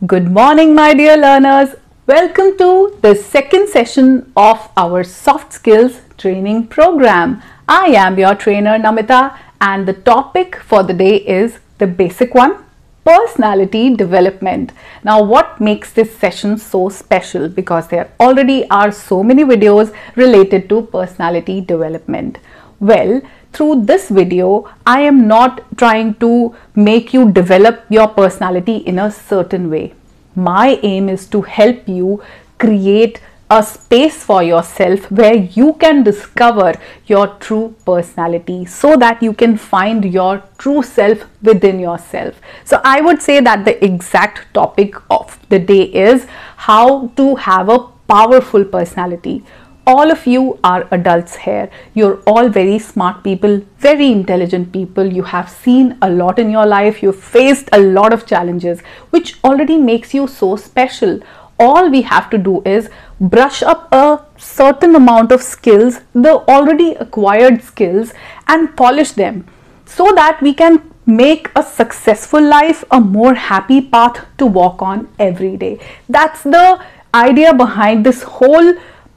Good morning, my dear learners. Welcome to the second session of our soft skills training program. I am your trainer Namita, and the topic for the day is the basic one, personality development. Now, what makes this session so special? Because there already are so many videos related to personality development. Well, through this video, I am not trying to make you develop your personality in a certain way. My aim is to help you create a space for yourself where you can discover your true personality so that you can find your true self within yourself. So I would say that the exact topic of the day is how to have a powerful personality. All of you are adults here. You're all very smart people, very intelligent people. You have seen a lot in your life. You've faced a lot of challenges, which already makes you so special. All we have to do is brush up a certain amount of skills, the already acquired skills, and polish them so that we can make a successful life a more happy path to walk on every day. That's the idea behind this whole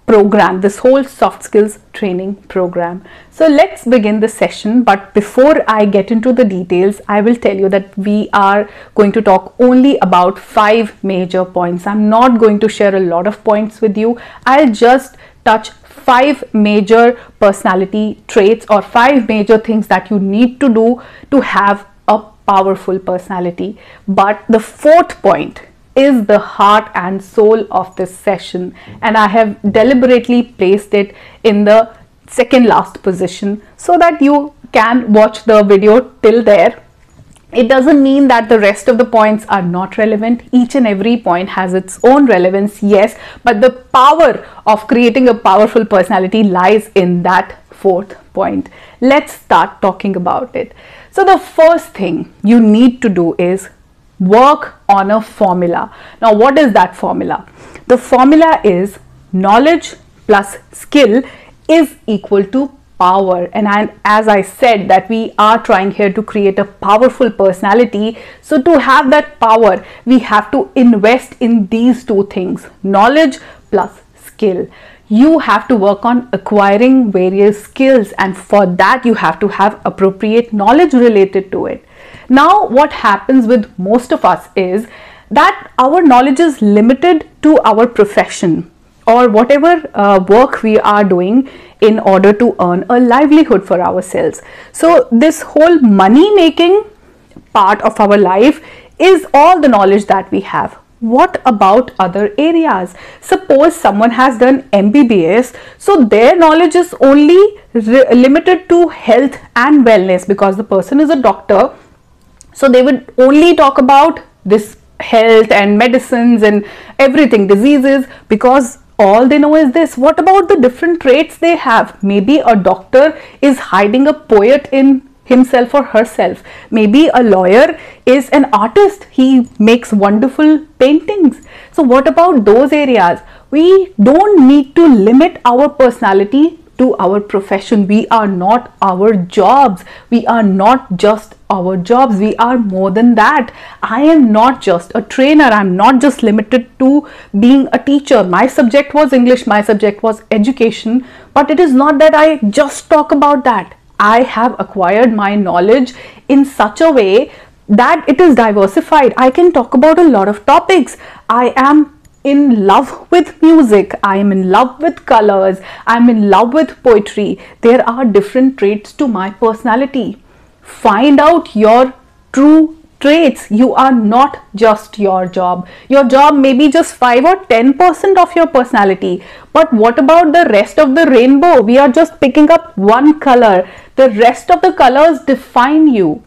program, this whole soft skills training program. So let's begin the session, but before I get into the details, I will tell you that we are going to talk only about 5 major points. I'm not going to share a lot of points with you. I'll just touch 5 major personality traits or 5 major things that you need to do to have a powerful personality. But the 4th point is the heart and soul of this session, and I have deliberately placed it in the second last position so that you can watch the video till there. It doesn't mean that the rest of the points are not relevant. Each and every point has its own relevance, yes, but the power of creating a powerful personality lies in that 4th point. Let's start talking about it. So the first thing you need to do is work on a formula. Now, what is that formula? The formula is knowledge plus skill is equal to power. And as I said, that we are trying here to create a powerful personality. So to have that power, we have to invest in these 2 things, knowledge plus skill. You have to work on acquiring various skills, and for that you have to have appropriate knowledge related to it. Now, what happens with most of us is that our knowledge is limited to our profession or whatever work we are doing in order to earn a livelihood for ourselves. So this whole money making part of our life is all the knowledge that we have. What about other areas? Suppose someone has done MBBS, so their knowledge is only limited to health and wellness because the person is a doctor. So they would only talk about this health and medicines and everything, diseases, because all they know is this. What about the different traits they have? Maybe a doctor is hiding a poet in himself or herself. Maybe a lawyer is an artist. He makes wonderful paintings. So what about those areas? We don't need to limit our personality to our profession. We are not our jobs. We are not just our jobs. We are more than that. I am not just a trainer. I'm not just limited to being a teacher. My subject was English. My subject was education. But it is not that I just talk about that. I have acquired my knowledge in such a way that it is diversified. I can talk about a lot of topics. I am in love with music. I am in love with colors. I'm in love with poetry. There are different traits to my personality. Find out your true traits. You are not just your job. Your job may be just 5 or 10% of your personality. But what about the rest of the rainbow? We are just picking up one color. The rest of the colors define you.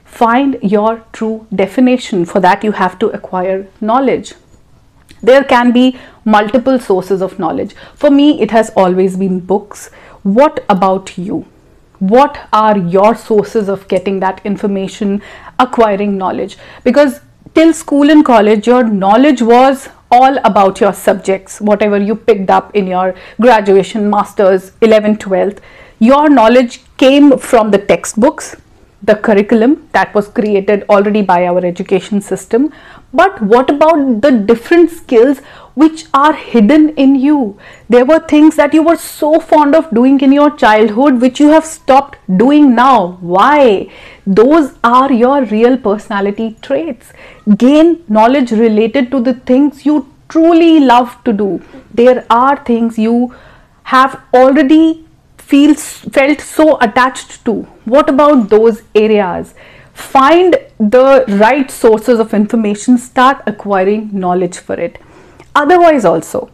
Find your true definition. For that, you have to acquire knowledge. There can be multiple sources of knowledge. For me, it has always been books. What about you? What are your sources of getting that information, acquiring knowledge? Because till school and college, your knowledge was all about your subjects, whatever you picked up in your graduation, masters, 11th, 12th. Your knowledge came from the textbooks. the curriculum that was created already by our education system, but what about the different skills which are hidden in you? There were things that you were so fond of doing in your childhood which you have stopped doing now. Why? Those are your real personality traits. Gain knowledge related to the things you truly love to do. There are things you have already felt so attached to. What about those areas? Find the right sources of information, start acquiring knowledge for it. Otherwise also,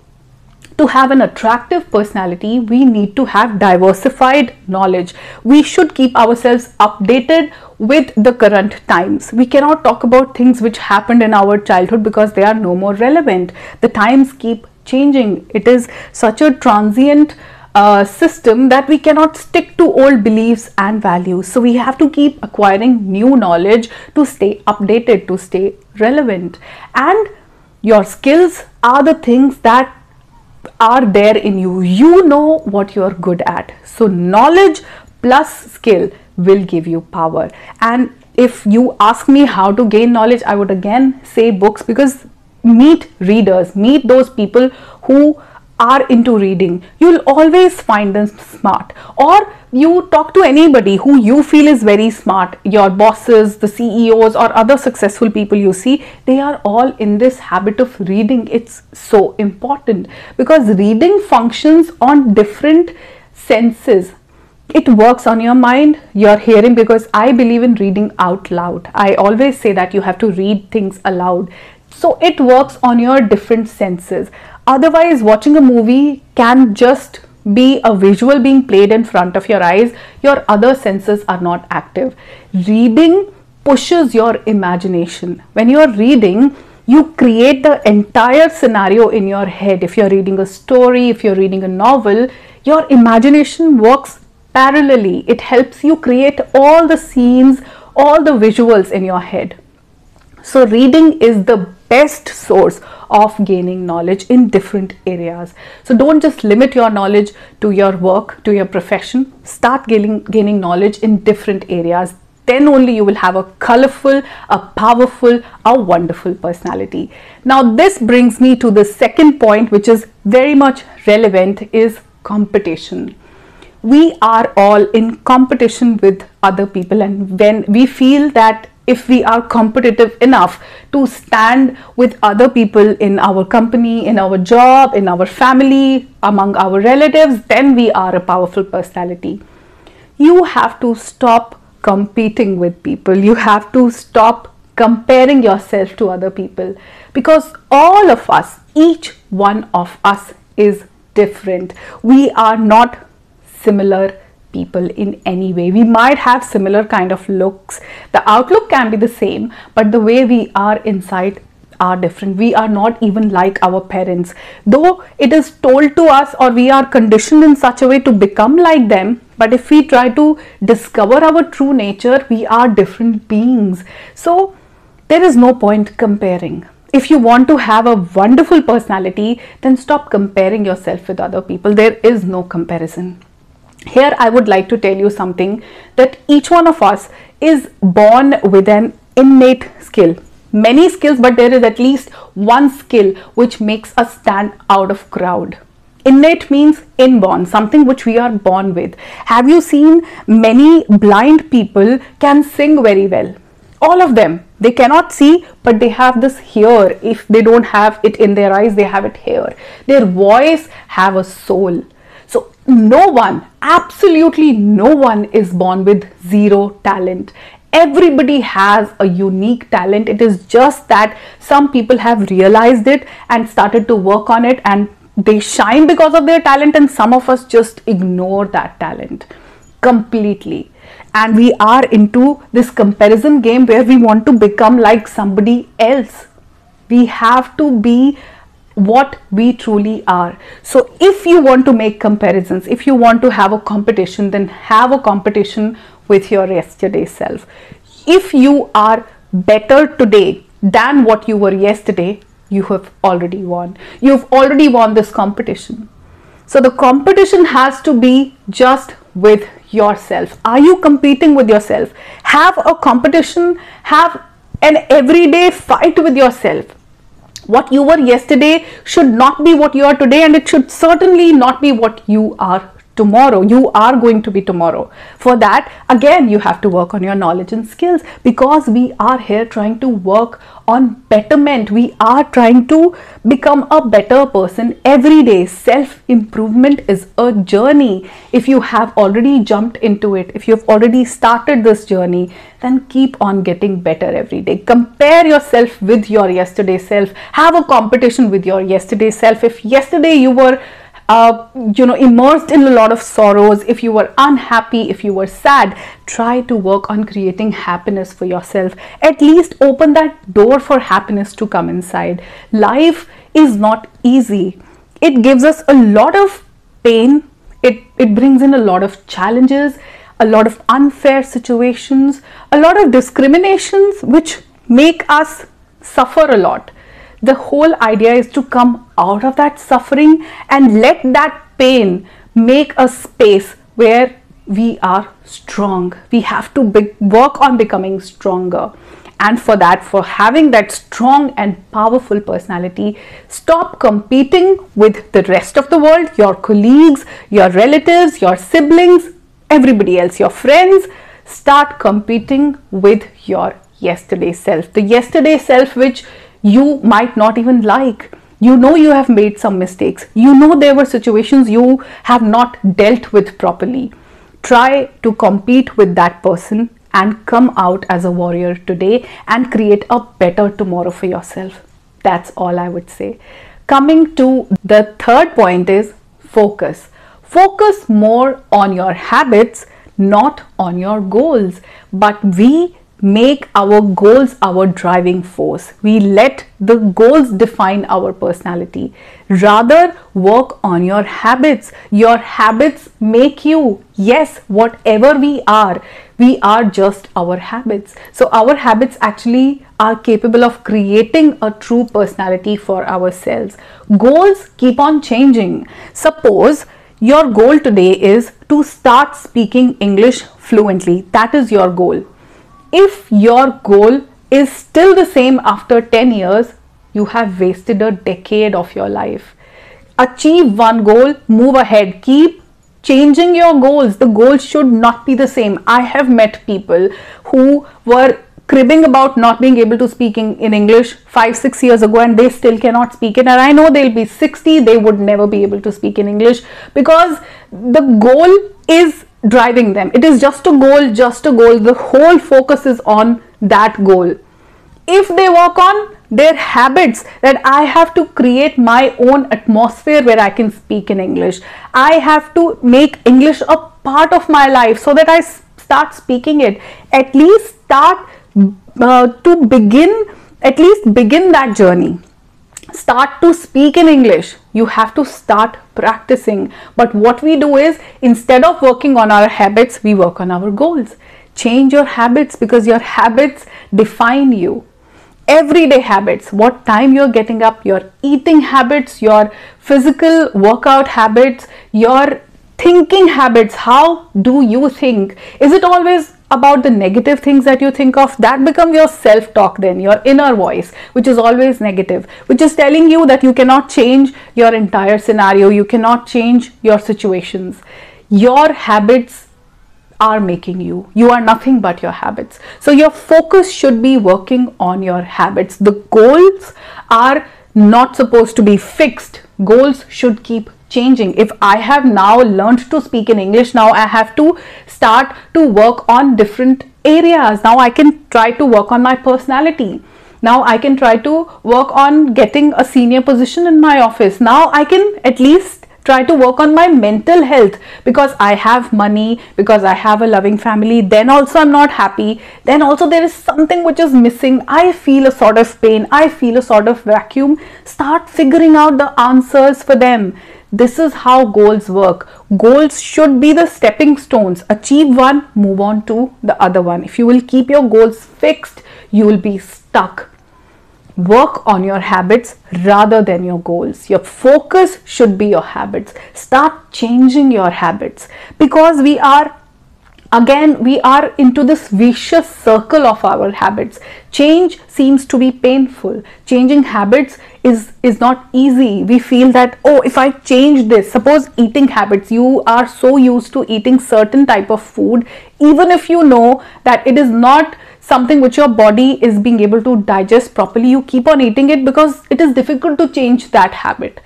to have an attractive personality, we need to have diversified knowledge. We should keep ourselves updated with the current times. We cannot talk about things which happened in our childhood because they are no more relevant. The times keep changing. It is such a transient system that we cannot stick to old beliefs and values. So we have to keep acquiring new knowledge to stay updated, to stay relevant. And your skills are the things that are there in you. You know what you are good at. So knowledge plus skill will give you power. And if you ask me how to gain knowledge, I would again say books, because meet readers, meet those people who are into reading. You'll always find them smart. Or you talk to anybody who you feel is very smart, your bosses, the CEOs, or other successful people you see, they are all in this habit of reading. It's so important because reading functions on different senses. It works on your mind, your hearing, because I believe in reading out loud. I always say that you have to read things aloud. So it works on your different senses. Otherwise, watching a movie can just be a visual being played in front of your eyes. Your other senses are not active. Reading pushes your imagination. When you are reading, you create the entire scenario in your head. If you're reading a story, if you're reading a novel, your imagination works parallelly. It helps you create all the scenes, all the visuals in your head. So reading is the best source of gaining knowledge in different areas. So don't just limit your knowledge to your work, to your profession. Start gaining knowledge in different areas. Then only you will have a colorful, a powerful, a wonderful personality. Now this brings me to the second point, which is very much relevant, is competition. We are all in competition with other people, and when we feel that if we are competitive enough to stand with other people in our company, in our job, in our family, among our relatives, then we are a powerful personality. You have to stop competing with people. You have to stop comparing yourself to other people, because all of us, each one of us is different. We are not similar people in any way. We might have similar kind of looks. The outlook can be the same, but the way we are inside are different. We are not even like our parents. Though it is told to us, or we are conditioned in such a way to become like them, but if we try to discover our true nature, we are different beings. So there is no point comparing. If you want to have a wonderful personality, then stop comparing yourself with other people. There is no comparison. Here I would like to tell you something, that each one of us is born with an innate skill. Many skills, but there is at least one skill which makes us stand out of crowd. Innate means inborn, something which we are born with. Have you seen many blind people can sing very well? All of them. They cannot see, but they have this hear. If they don't have it in their eyes, they have it here. Their voice have a soul. So no one, absolutely no one is born with zero talent. Everybody has a unique talent. It is just that some people have realized it and started to work on it, and they shine because of their talent, and some of us just ignore that talent completely. And we are into this comparison game where we want to become like somebody else. We have to be what we truly are. So if you want to make comparisons, if you want to have a competition, then have a competition with your yesterday self. If you are better today than what you were yesterday, you have already won. You've already won this competition. So the competition has to be just with yourself? Are you competing with yourself? Have a competition, have an everyday fight with yourself. What you were yesterday should not be what you are today, and it should certainly not be what you are tomorrow. You are going to be tomorrow. For that, again, you have to work on your knowledge and skills, because we are here trying to work on betterment. We are trying to become a better person every day. Self-improvement is a journey. If you have already jumped into it, if you've already started this journey, then keep on getting better every day. Compare yourself with your yesterday self. Have a competition with your yesterday self. If yesterday you were immersed in a lot of sorrows, if you were unhappy, if you were sad, try to work on creating happiness for yourself. At least open that door for happiness to come inside. Life is not easy. It gives us a lot of pain. It brings in a lot of challenges, a lot of unfair situations, a lot of discriminations which make us suffer a lot. The whole idea is to come out of that suffering and let that pain make a space where we are strong. We have to work on becoming stronger. And for that, for having that strong and powerful personality, stop competing with the rest of the world, your colleagues, your relatives, your siblings, everybody else, your friends. Start competing with your yesterday self. The yesterday self which you might not even like. You know you have made some mistakes. You know there were situations you have not dealt with properly. Try to compete with that person and come out as a warrior today and create a better tomorrow for yourself. That's all I would say. Coming to the third point is focus. Focus more on your habits, not on your goals. But we make our goals our driving force. We let the goals define our personality. Rather, work on your habits. Your habits make you. Yes, whatever we are just our habits. So our habits actually are capable of creating a true personality for ourselves. Goals keep on changing. Suppose your goal today is to start speaking English fluently. That is your goal. If your goal is still the same after 10 years, you have wasted a decade of your life. Achieve one goal, move ahead, keep changing your goals. The goals should not be the same. I have met people who were cribbing about not being able to speak in English 5-6 years ago, and they still cannot speak it. And I know they'll be 60, they would never be able to speak in English, because the goal is driving them. It is just a goal, just a goal. The whole focus is on that goal. If they work on their habits, that I have to create my own atmosphere where I can speak in English. I have to make English a part of my life so that I start speaking it. At least start begin that journey. Start to speak in English. You have to start practicing. But what we do is, instead of working on our habits, we work on our goals. Change your habits, because your habits define you. Everyday habits, what time you're getting up, your eating habits, your physical workout habits, your thinking habits. How do you think? Is it always about the negative things that you think of? That becomes your self-talk then, your inner voice, which is always negative, which is telling you that you cannot change your entire scenario, you cannot change your situations. Your habits are making you. You are nothing but your habits. So your focus should be working on your habits. The goals are not supposed to be fixed. Goals should keep changing. If I have now learned to speak in English, now I have to start to work on different areas. Now I can try to work on my personality. Now I can try to work on getting a senior position in my office. Now I can at least try to work on my mental health, because I have money, because I have a loving family. Then also I'm not happy. Then also there is something which is missing. I feel a sort of pain. I feel a sort of vacuum. Start figuring out the answers for them. This is how goals work. Goals should be the stepping stones. Achieve one, move on to the other one. If you will keep your goals fixed, you will be stuck. Work on your habits rather than your goals. Your focus should be your habits. Start changing your habits, because we are Again, we are into this vicious circle of our habits. Change seems to be painful. Changing habits is not easy. We feel that, oh, if I change this, suppose eating habits, you are so used to eating certain type of food, even if you know that it is not something which your body is being able to digest properly, you keep on eating it because it is difficult to change that habit.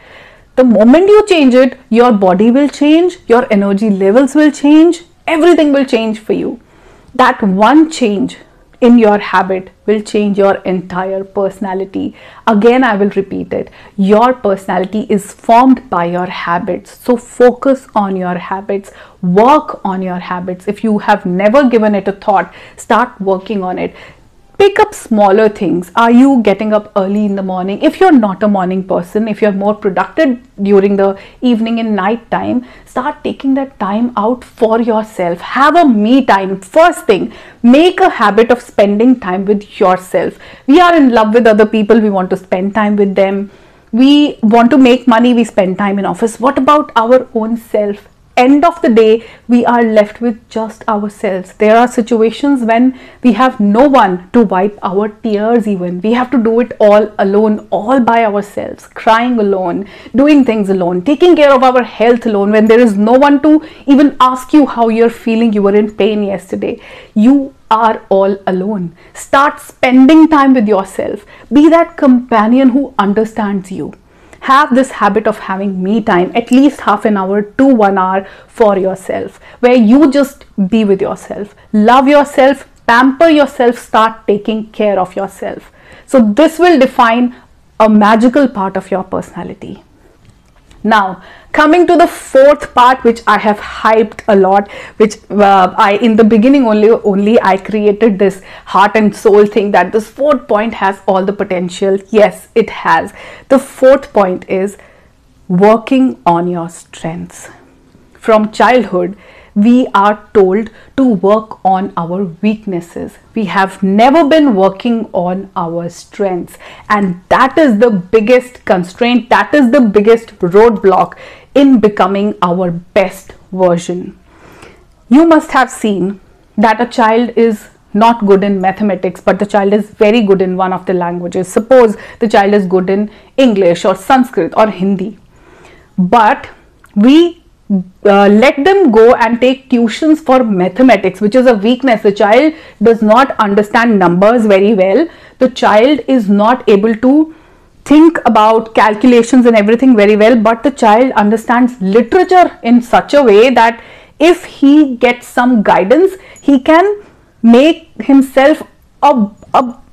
The moment you change it, your body will change, your energy levels will change, everything will change for you. That one change in your habit will change your entire personality. Again, I will repeat it. Your personality is formed by your habits. So focus on your habits. Work on your habits. If you have never given it a thought, start working on it. Pick up smaller things. Are you getting up early in the morning? If you're not a morning person, if you're more productive during the evening and night time, start taking that time out for yourself. Have a me time. First thing, make a habit of spending time with yourself. We are in love with other people. We want to spend time with them. We want to make money. We spend time in office. What about our own self? End of the day, we are left with just ourselves. There are situations when we have no one to wipe our tears even. We have to do it all alone, all by ourselves, crying alone, doing things alone, taking care of our health alone when there is no one to even ask you how you're feeling. You were in pain yesterday. You are all alone. Start spending time with yourself. Be that companion who understands you. Have this habit of having me time, at least half an hour to 1 hour for yourself, where you just be with yourself, love yourself, pamper yourself, start taking care of yourself. So this will define a magical part of your personality. Now, coming to the fourth part, which I have hyped a lot, which in the beginning only I created this heart and soul thing that this fourth point has all the potential. Yes, it has. The fourth point is working on your strengths. From childhood, we are told to work on our weaknesses. We have never been working on our strengths, and that is the biggest constraint, that is the biggest roadblock in becoming our best version. You must have seen that a child is not good in mathematics, but the child is very good in one of the languages. Suppose the child is good in English or Sanskrit or Hindi, but we let them go and take tuitions for mathematics, which is a weakness. The child does not understand numbers very well. The child is not able to think about calculations and everything very well, but the child understands literature in such a way that if he gets some guidance, he can make himself a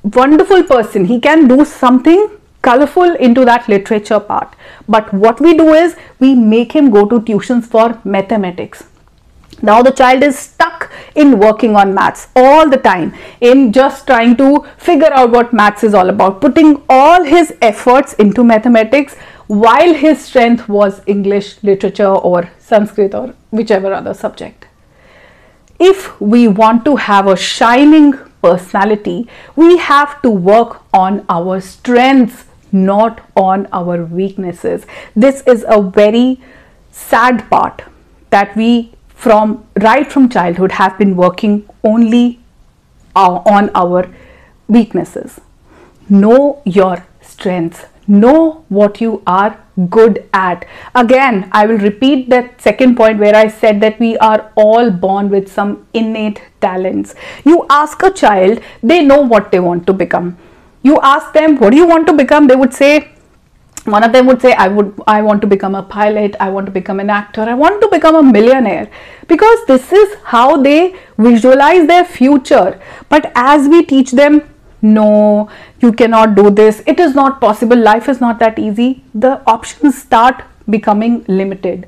wonderful person. He can do something colorful into that literature part. But what we do is we make him go to tuitions for mathematics. Now the child is stuck in working on maths all the time, in just trying to figure out what maths is all about, putting all his efforts into mathematics while his strength was English, literature or Sanskrit or whichever other subject. If we want to have a shining personality, we have to work on our strengths, not on our weaknesses. This is a very sad part that we right from childhood have been working only on our weaknesses. Know your strengths. Know what you are good at. Again, I will repeat that second point where I said that we are all born with some innate talents. You ask a child, they know what they want to become. You ask them, what do you want to become? They would say, one of them would say, I want to become a pilot, I want to become an actor, I want to become a millionaire, because this is how they visualize their future. But as we teach them, no, you cannot do this, it is not possible, life is not that easy, the options start becoming limited.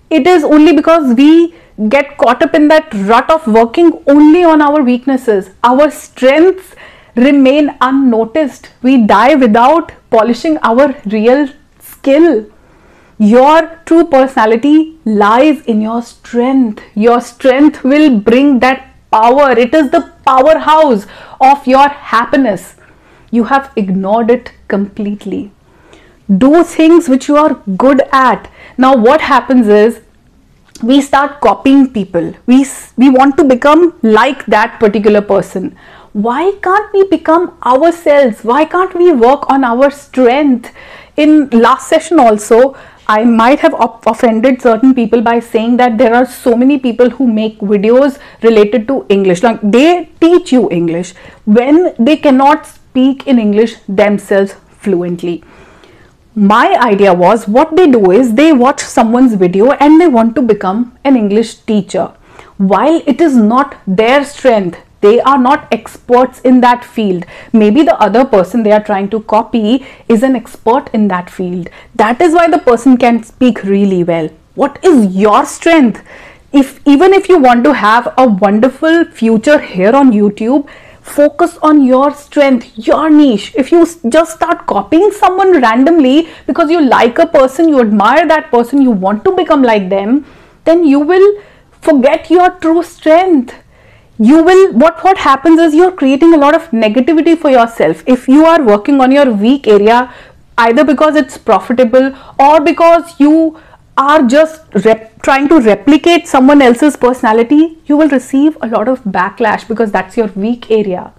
It is only because we get caught up in that rut of working only on our weaknesses. Our strengths remain unnoticed. We die without polishing our real skill. Your true personality lies in your strength. Your strength will bring that power. It is the powerhouse of your happiness. You have ignored it completely. Do things which you are good at. Now what happens is, we start copying people. We want to become like that particular person. Why can't we become ourselves? Why can't we work on our strength? In last session also, I might have offended certain people by saying that there are so many people who make videos related to English. Like, they teach you English when they cannot speak in English themselves fluently. My idea was, what they do is they watch someone's video and they want to become an English teacher. While it is not their strength, they are not experts in that field. Maybe the other person they are trying to copy is an expert in that field. That is why the person can speak really well. What is your strength? Even if you want to have a wonderful future here on YouTube, focus on your strength, your niche. If you just start copying someone randomly because you like a person, you admire that person, you want to become like them, then you will forget your true strength. What happens is you're creating a lot of negativity for yourself. If you are working on your weak area, either because it's profitable or because you are just trying to replicate someone else's personality, you will receive a lot of backlash because that's your weak area.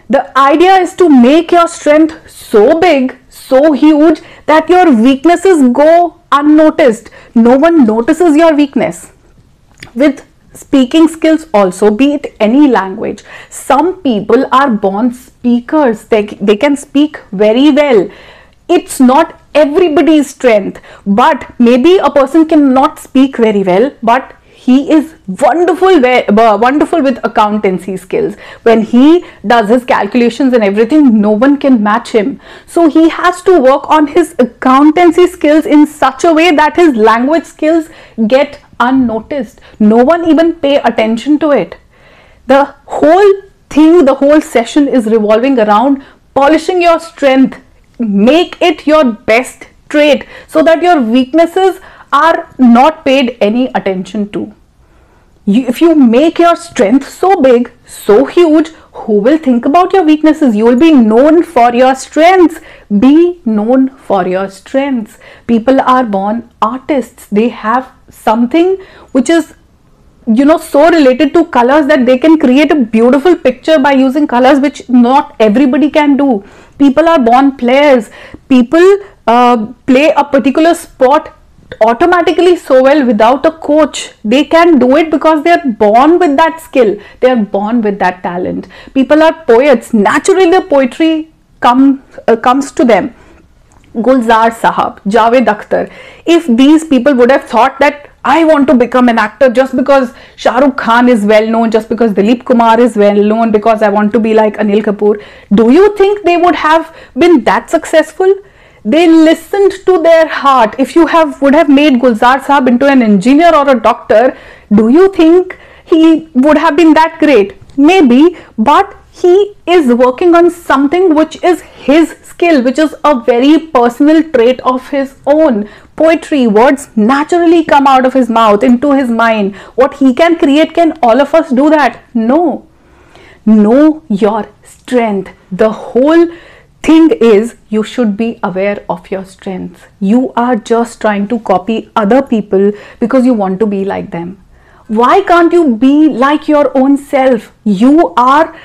The idea is to make your strength so big, so huge, that your weaknesses go unnoticed. No one notices your weakness. With speaking skills also, be it any language, some people are born speakers. They can speak very well. It's not everybody's strength, but maybe a person cannot speak very well, but he is wonderful with accountancy skills. When he does his calculations and everything, no one can match him. So he has to work on his accountancy skills in such a way that his language skills get unnoticed. No one even pay attention to it. The whole session is revolving around polishing your strength. Make it your best trait so that your weaknesses are not paid any attention to. If you make your strength so big, so huge, who will think about your weaknesses? You will be known for your strengths. Be known for your strengths. People are born artists. They have something which is, so related to colors that they can create a beautiful picture by using colors, which not everybody can do. People are born players. People play a particular sport automatically so well without a coach. They can do it because they are born with that skill. They are born with that talent. People are poets. Naturally, the poetry comes to them. Gulzar Sahab, Javed Akhtar. If these people would have thought that I want to become an actor just because Shah Rukh Khan is well known, just because Dilip Kumar is well known, because I want to be like Anil Kapoor, do you think they would have been that successful? They listened to their heart. If you would have made Gulzar Sahab into an engineer or a doctor, do you think he would have been that great? Maybe, but he is working on something which is his skill, which is a very personal trait of his own. Poetry, words naturally come out of his mouth into his mind. What he can create, can all of us do that? No. Know your strength. The whole thing is, you should be aware of your strengths. You are just trying to copy other people because you want to be like them. Why can't you be like your own self? You are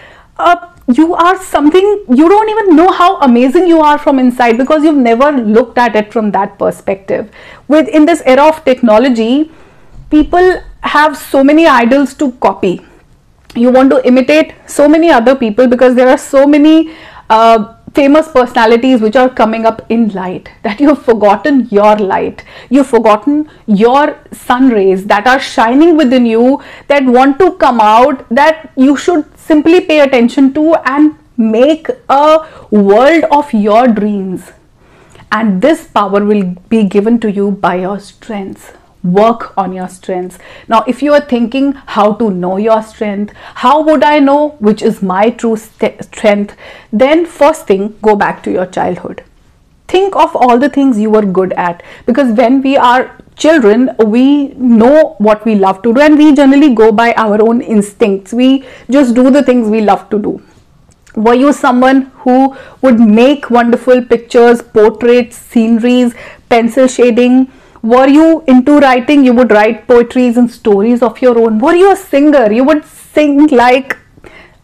something, you don't even know how amazing you are from inside because you've never looked at it from that perspective. In this era of technology, people have so many idols to copy. You want to imitate so many other people because there are so many famous personalities which are coming up in light, that you have forgotten your light. You've forgotten your sun rays that are shining within you, that want to come out, that you should simply pay attention to and make a world of your dreams. And this power will be given to you by your strengths. Work on your strengths. Now, if you are thinking how to know your strength, how would I know which is my true strength? Then first thing, go back to your childhood. Think of all the things you were good at, because when we are children, we know what we love to do and we generally go by our own instincts. We just do the things we love to do. Were you someone who would make wonderful pictures, portraits, sceneries, pencil shading? Were you into writing? You would write poetries and stories of your own. Were you a singer? You would sing like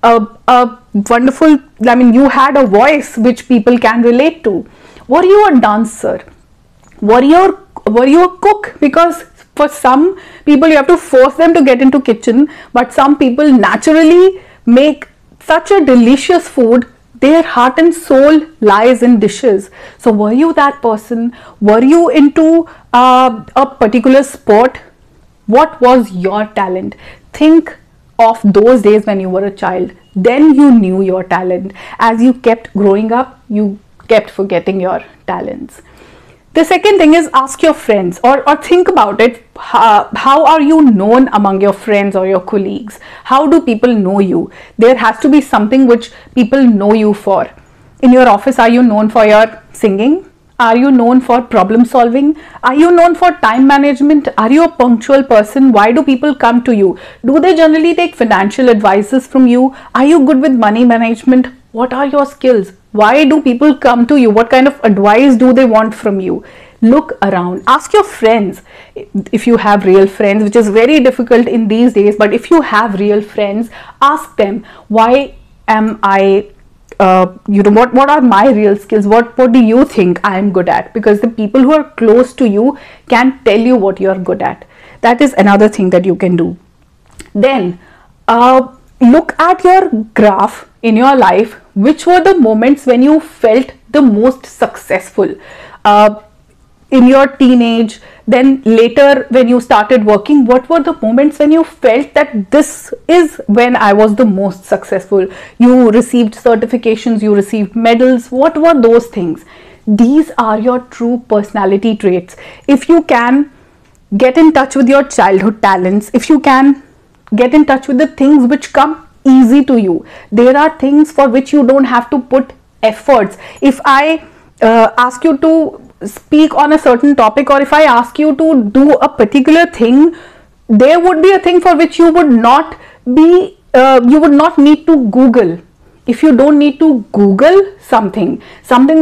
a wonderful, I mean, you had a voice which people can relate to. Were you a dancer? Were you a cook? Because for some people you have to force them to get into kitchen, but some people naturally make such a delicious food. Their heart and soul lies in dishes. So were you that person? Were you into a particular sport? What was your talent? Think of those days when you were a child. Then you knew your talent. As you kept growing up, you kept forgetting your talents. The second thing is, ask your friends, or think about it. How are you known among your friends or your colleagues? How do people know you? There has to be something which people know you for. In your office, are you known for your singing? Are you known for problem solving? Are you known for time management? Are you a punctual person? Why do people come to you? Do they generally take financial advices from you? Are you good with money management? What are your skills? Why do people come to you? What kind of advice do they want from you? Look around. Ask your friends, if you have real friends, which is very difficult in these days, but if you have real friends, ask them, why am I, what are my real skills? What do you think I am good at? Because the people who are close to you can tell you what you are good at. That is another thing that you can do. Then, look at your graph in your life. Which were the moments when you felt the most successful? In your teenage, then later when you started working, what were the moments when you felt that this is when I was the most successful? You received certifications, you received medals. What were those things? These are your true personality traits. If you can get in touch with your childhood talents, if you can get in touch with the things which come easy to you, there are things for which you don't have to put efforts. If I ask you to speak on a certain topic, or if I ask you to do a particular thing, there would be a thing for which you would not need to Google. If you don't need to Google something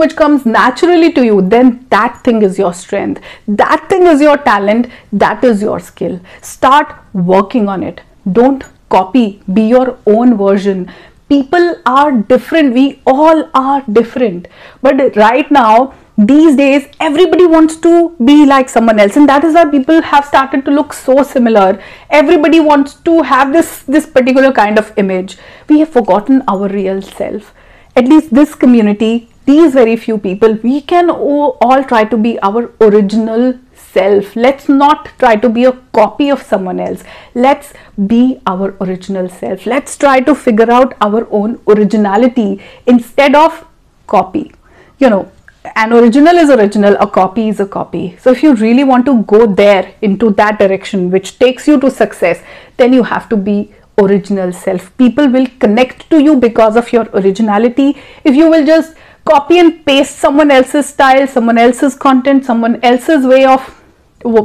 which comes naturally to you, then that thing is your strength, that thing is your talent, that is your skill. Start working on it. Don't copy, be your own version. People are different, we all are different, but right now, these days, everybody wants to be like someone else, and that is why people have started to look so similar. Everybody wants to have this particular kind of image. We have forgotten our real self. At least this community, these very few people, we can all try to be our original self. Let's not try to be a copy of someone else. Let's be our original self. Let's try to figure out our own originality instead of copy. You know, an original is original, a copy is a copy. So if you really want to go there into that direction which takes you to success, then you have to be original self. People will connect to you because of your originality. If you will just copy and paste someone else's style, someone else's content, someone else's way of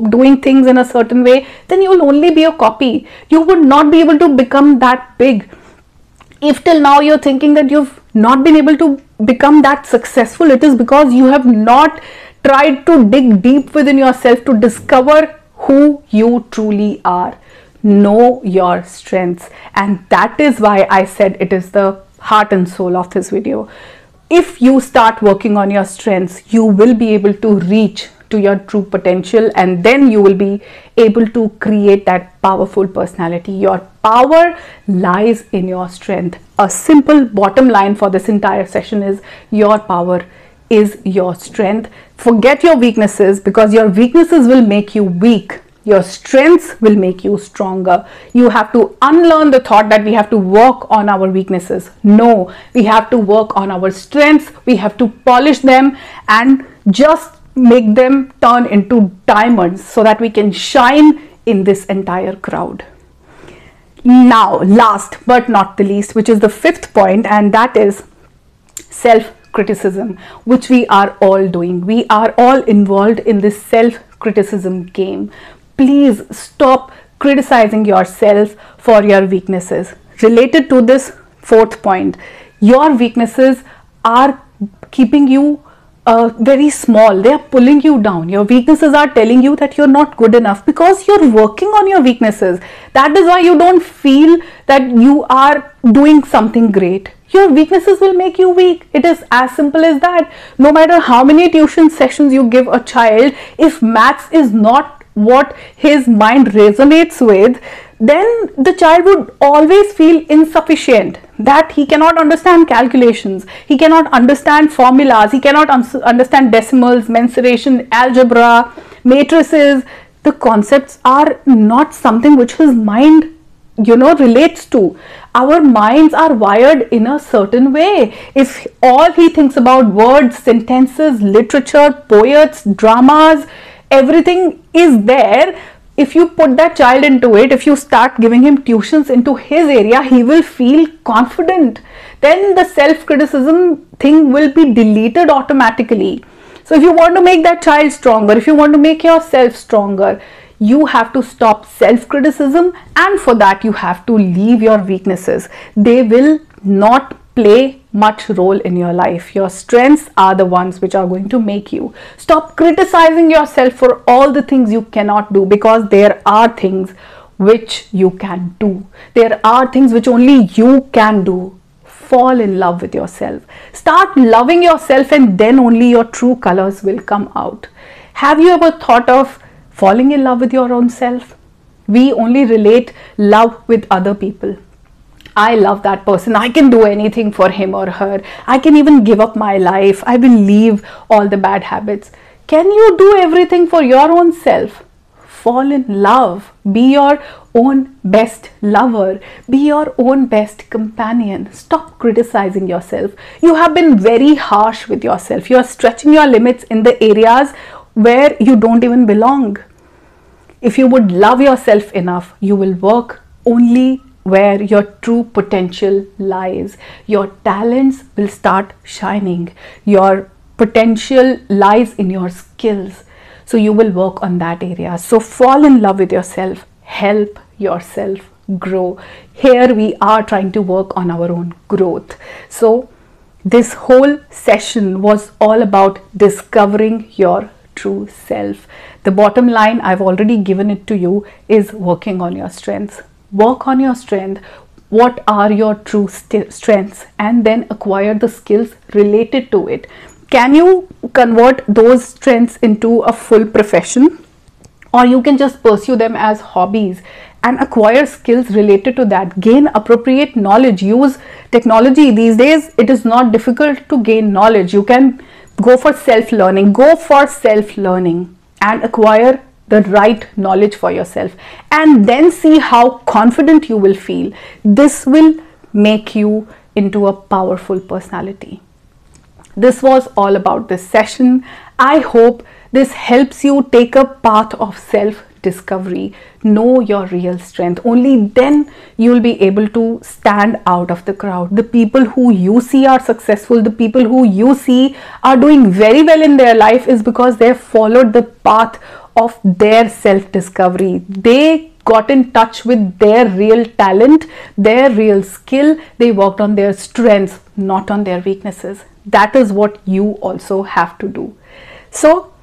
doing things in a certain way, then you will only be a copy. You would not be able to become that big. If till now you're thinking that you've not been able to become that successful, it is because you have not tried to dig deep within yourself to discover who you truly are. Know your strengths, and that is why I said it is the heart and soul of this video. If you start working on your strengths, you will be able to reach to your true potential, and then you will be able to create that powerful personality. Your power lies in your strength. A simple bottom line for this entire session is your power is your strength. Forget your weaknesses, because your weaknesses will make you weak. Your strengths will make you stronger. You have to unlearn the thought that we have to work on our weaknesses. No, we have to work on our strengths. We have to polish them and just make them turn into diamonds so that we can shine in this entire crowd. Now, last but not the least, which is the fifth point, and that is self-criticism, which we are all doing. We are all involved in this self-criticism game. Please stop criticizing yourself for your weaknesses. Related to this fourth point, your weaknesses are keeping you very small. They are pulling you down. Your weaknesses are telling you that you're not good enough because you're working on your weaknesses. That is why you don't feel that you are doing something great. Your weaknesses will make you weak. It is as simple as that. No matter how many tuition sessions you give a child, if maths is not what his mind resonates with, then the child would always feel insufficient, that he cannot understand calculations, he cannot understand formulas, he cannot understand decimals, mensuration, algebra, matrices. The concepts are not something which his mind relates to. Our minds are wired in a certain way. If all he thinks about words, sentences, literature, poets, dramas, everything is there, if you put that child into it, if you start giving him tuitions into his area, he will feel confident. Then the self-criticism thing will be deleted automatically. So if you want to make that child stronger, if you want to make yourself stronger, you have to stop self-criticism, and for that you have to leave your weaknesses. They will not play much role in your life. Your strengths are the ones which are going to make you. Stop criticizing yourself for all the things you cannot do, because there are things which you can do. There are things which only you can do. Fall in love with yourself. Start loving yourself, and then only your true colors will come out. Have you ever thought of falling in love with your own self? We only relate love with other people. I love that person. I can do anything for him or her. I can even give up my life. I will leave all the bad habits. Can you do everything for your own self? Fall in love. Be your own best lover. Be your own best companion. Stop criticizing yourself. You have been very harsh with yourself. You are stretching your limits in the areas where you don't even belong. If you would love yourself enough, you will work only where your true potential lies. Your talents will start shining. Your potential lies in your skills. So you will work on that area. So fall in love with yourself. Help yourself grow. Here we are trying to work on our own growth. So this whole session was all about discovering your true self. The bottom line, I've already given it to you, is working on your strengths. Work on your strength. What are your true strengths? And then acquire the skills related to it. Can you convert those strengths into a full profession? Or you can just pursue them as hobbies and acquire skills related to that. Gain appropriate knowledge. Use technology. These days, it is not difficult to gain knowledge. You can go for self-learning. Go for self-learning and acquire the right knowledge for yourself, and then see how confident you will feel. This will make you into a powerful personality. This was all about this session. I hope this helps you take a path of self-discovery. Know your real strength. Only then you will be able to stand out of the crowd. The people who you see are successful, the people who you see are doing very well in their life, is because they have followed the path of their self-discovery. They got in touch with their real talent, their real skill. They worked on their strengths, not on their weaknesses. That is what you also have to do. So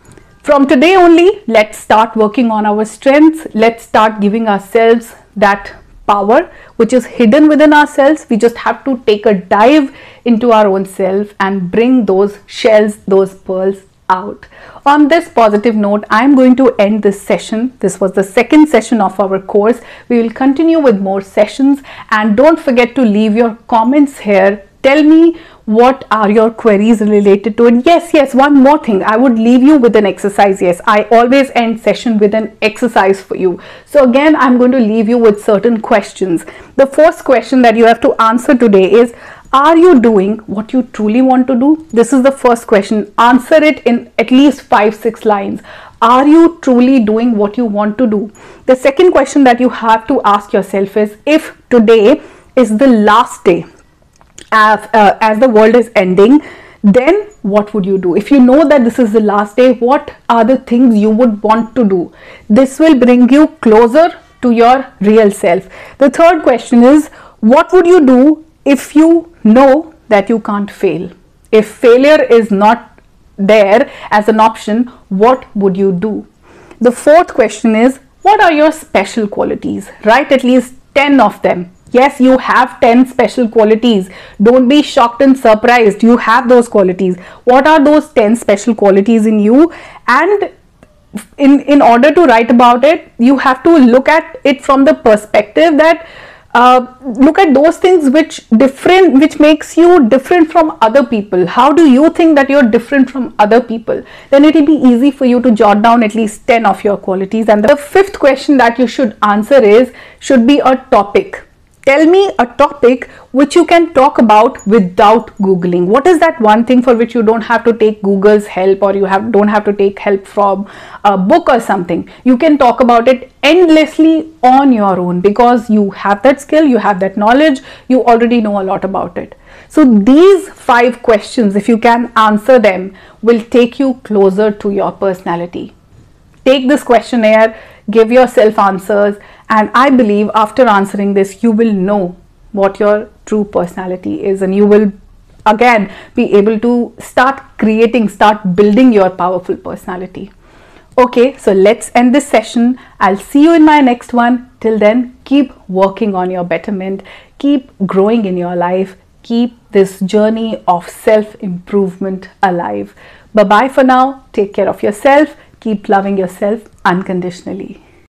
from today only, let's start working on our strengths. Let's start giving ourselves that power which is hidden within ourselves. We just have to take a dive into our own self and bring those shells, those pearls out. On this positive note, I am going to end this session. This was the second session of our course. We will continue with more sessions, and don't forget to leave your comments here. Tell me what are your queries related to it. Yes, one more thing. I would leave you with an exercise. Yes, I always end session with an exercise for you. So again, I'm going to leave you with certain questions. The first question that you have to answer today is, are you doing what you truly want to do? This is the first question. Answer it in at least 5-6 lines. Are you truly doing what you want to do? The second question that you have to ask yourself is, if today is the last day, as the world is ending, then what would you do? If you know that this is the last day, what are the things you would want to do? This will bring you closer to your real self. The third question is, what would you do if you know that you can't fail? If failure is not there as an option, what would you do? The fourth question is, what are your special qualities? Write at least 10 of them. Yes, you have 10 special qualities. Don't be shocked and surprised. You have those qualities. What are those 10 special qualities in you? And in order to write about it, you have to look at it from the perspective that look at those things which makes you different from other people. How do you think that you're different from other people? Then it will be easy for you to jot down at least 10 of your qualities. And the fifth question that you should answer should be a topic. Tell me a topic which you can talk about without Googling. What is that one thing for which you don't have to take Google's help, or don't have to take help from a book or something? You can talk about it endlessly on your own because you have that skill, you have that knowledge, you already know a lot about it. So these 5 questions, if you can answer them, will take you closer to your personality. Take this questionnaire, give yourself answers, and I believe after answering this, you will know what your true personality is, and you will again be able to start building your powerful personality. Okay, so let's end this session. I'll see you in my next one. Till then, keep working on your betterment, keep growing in your life, keep this journey of self-improvement alive. Bye-bye for now. Take care of yourself. Keep loving yourself unconditionally.